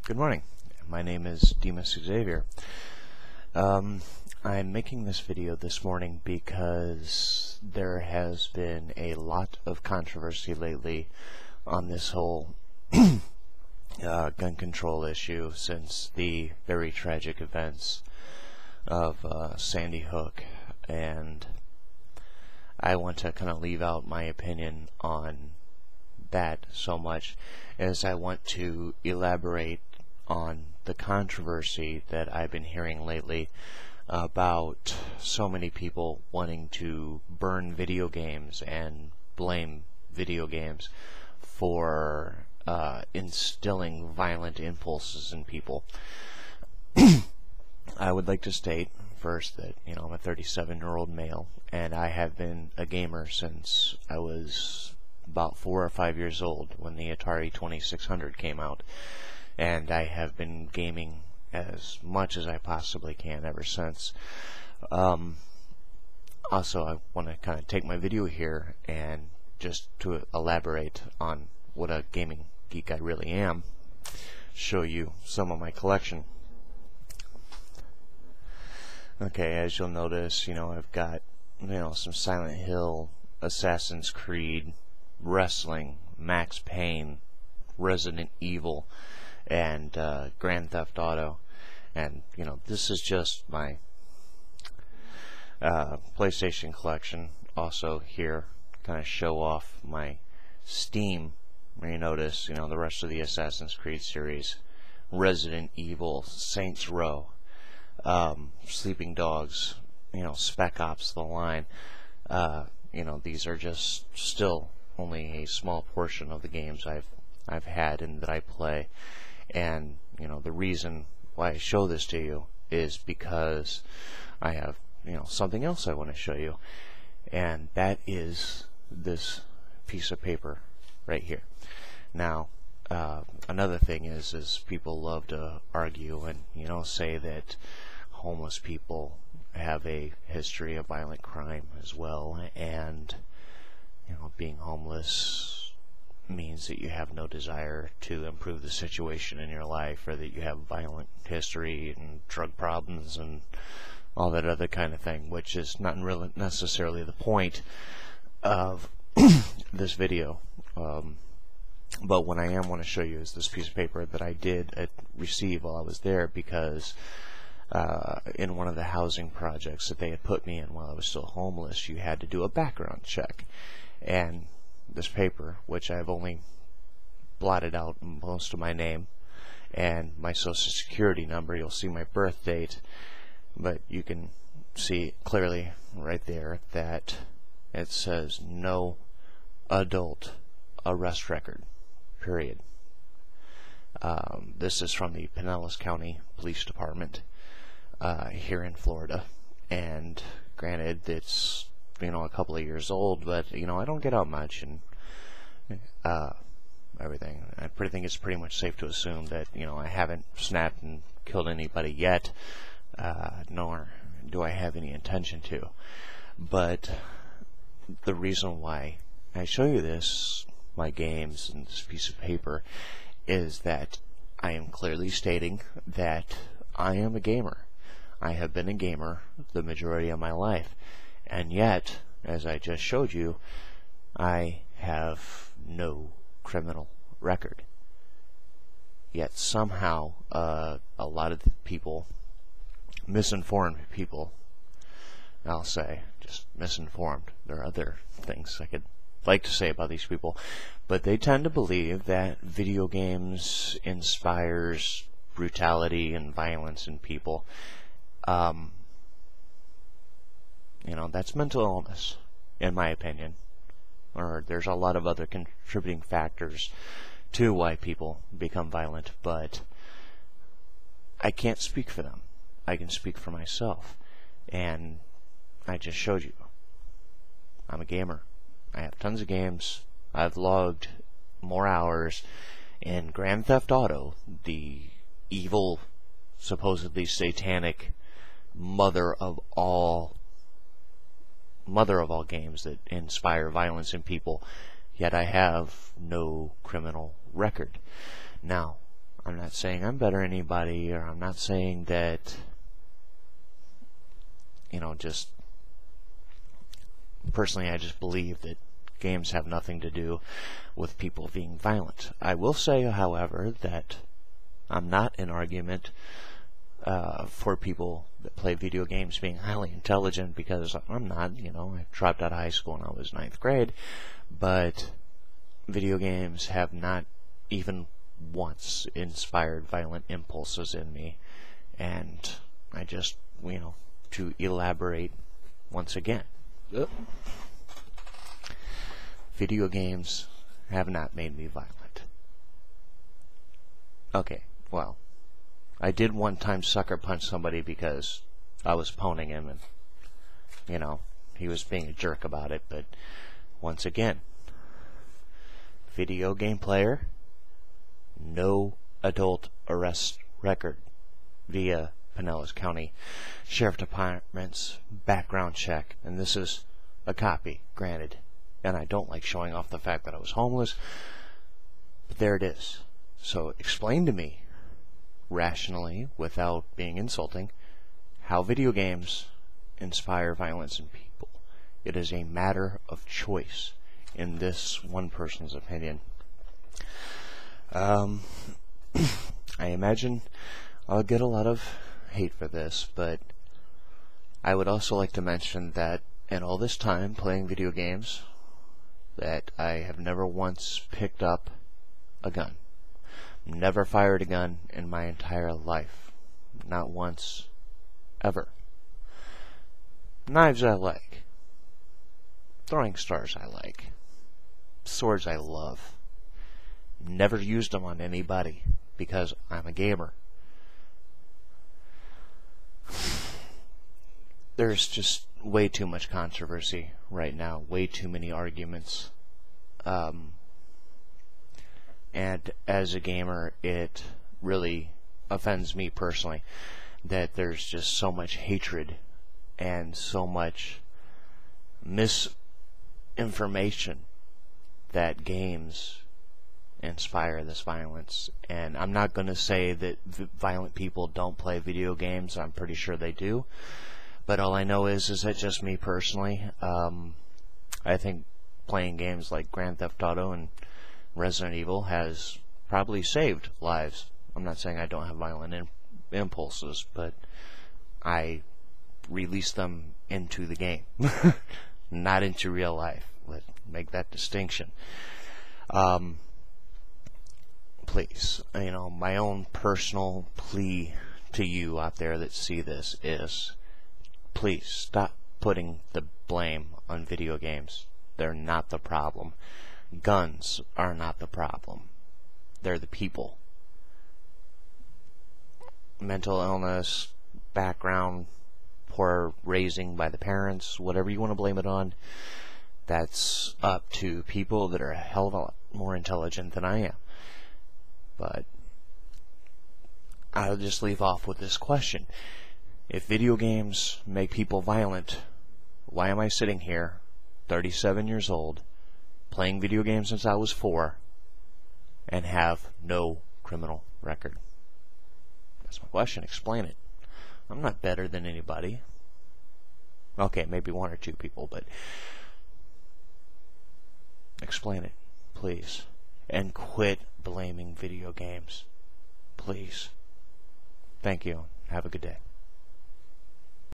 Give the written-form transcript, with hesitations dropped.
Good morning. My name is Demas Xavier. I'm making this video this morning because there has been a lot of controversy lately on this whole gun control issue since the very tragic events of Sandy Hook, and I want to kind of leave out my opinion on that so much as I want to elaborate on the controversy that I've been hearing lately about so many people wanting to burn video games and blame video games for instilling violent impulses in people. I would like to state first that, I'm a 37-year-old male, and I have been a gamer since I was about 4 or 5 years old when the Atari 2600 came out, and I have been gaming as much as I possibly can ever since. Also, I want to kind of take my video here and just to elaborate on what a gaming geek I really am, show you some of my collection. Okay, as you'll notice, I've got, some Silent Hill, Assassin's Creed, wrestling, Max Payne, Resident Evil, and Grand Theft Auto. And, this is just my PlayStation collection. Also here, kind of show off my Steam, where you notice, the rest of the Assassin's Creed series, Resident Evil, Saints Row, Sleeping Dogs, Spec Ops: The Line. These are just still only a small portion of the games I've had and that I play. And the reason why I show this to you is because I have something else I want to show you, and that is this piece of paper right here. Now, another thing is people love to argue and say that homeless people have a history of violent crime as well, and being homeless means that you have no desire to improve the situation in your life, or that you have violent history and drug problems and all that other kind of thing, which is not really necessarily the point of this video. But what I want to show you is this piece of paper that I did receive while I was there, because in one of the housing projects that they had put me in while I was still homeless, you had to do a background check. And this paper, which I've only blotted out most of my name and my social security number, you'll see my birth date, but you can see clearly right there that it says no adult arrest record, period. This is from the Pinellas County Police Department here in Florida, and granted, it's a couple of years old, but I don't get out much and everything. I think it's pretty much safe to assume that I haven't snapped and killed anybody yet, nor do I have any intention to. But the reason why I show you this, my games and this piece of paper, is that I am clearly stating that I am a gamer. I have been a gamer the majority of my life, and yet, as I just showed you, I have no criminal record. Yet somehow a lot of the people, misinformed people, I'll say, just misinformed. There are other things I could like to say about these people, but they tend to believe that video games inspires brutality and violence in people. That's mental illness, in my opinion. Or there's a lot of other contributing factors to why people become violent, but I can't speak for them. I can speak for myself, and I just showed you. I'm a gamer. I have tons of games. I've logged more hours in Grand Theft Auto, the evil, supposedly satanic mother of all games that inspire violence in people, yet I have no criminal record. Now, I'm not saying I'm better than anybody, or I'm not saying that, just personally I just believe that games have nothing to do with people being violent. I will say, however, that I'm not in argument for people that play video games being highly intelligent, because I'm not. I dropped out of high school when I was 9th grade, but video games have not even once inspired violent impulses in me. And I just, to elaborate once again, video games have not made me violent. Okay, well, I did one time sucker punch somebody because I was poning him, and he was being a jerk about it. But once again, video game player, no adult arrest record via Pinellas County Sheriff Department's background check. And this is a copy, granted, and I don't like showing off the fact that I was homeless, but there it is. So explain to me, rationally, without being insulting, how video games inspire violence in people. It is a matter of choice, in this one person's opinion. I imagine I'll get a lot of hate for this, but I would also like to mention that in all this time playing video games, that I have never once picked up a gun. Never fired a gun in my entire life. Not once. Ever. Knives I like. Throwing stars I like. Swords I love. Never used them on anybody because I'm a gamer. There's just way too much controversy right now. Way too many arguments. And as a gamer, it really offends me personally that there's just so much hatred and so much misinformation that games inspire this violence. And I'm not going to say that violent people don't play video games. I'm pretty sure they do. But all I know is that just me personally, I think playing games like Grand Theft Auto and Resident Evil has probably saved lives. I'm not saying I don't have violent impulses, but I release them into the game, not into real life. Let's make that distinction. Please, my own personal plea to you out there that see this is, please stop putting the blame on video games. They're not the problem. Guns are not the problem. They're the people. Mental illness, background, poor raising by the parents, whatever you want to blame it on, that's up to people that are a hell of a lot more intelligent than I am. But I'll just leave off with this question. If video games make people violent, why am I sitting here, 37 years old, playing video games since I was 4, and have no criminal record? That's my question. Explain it. I'm not better than anybody. Okay, maybe 1 or 2 people, but explain it, please. And quit blaming video games. Please. Thank you. Have a good day.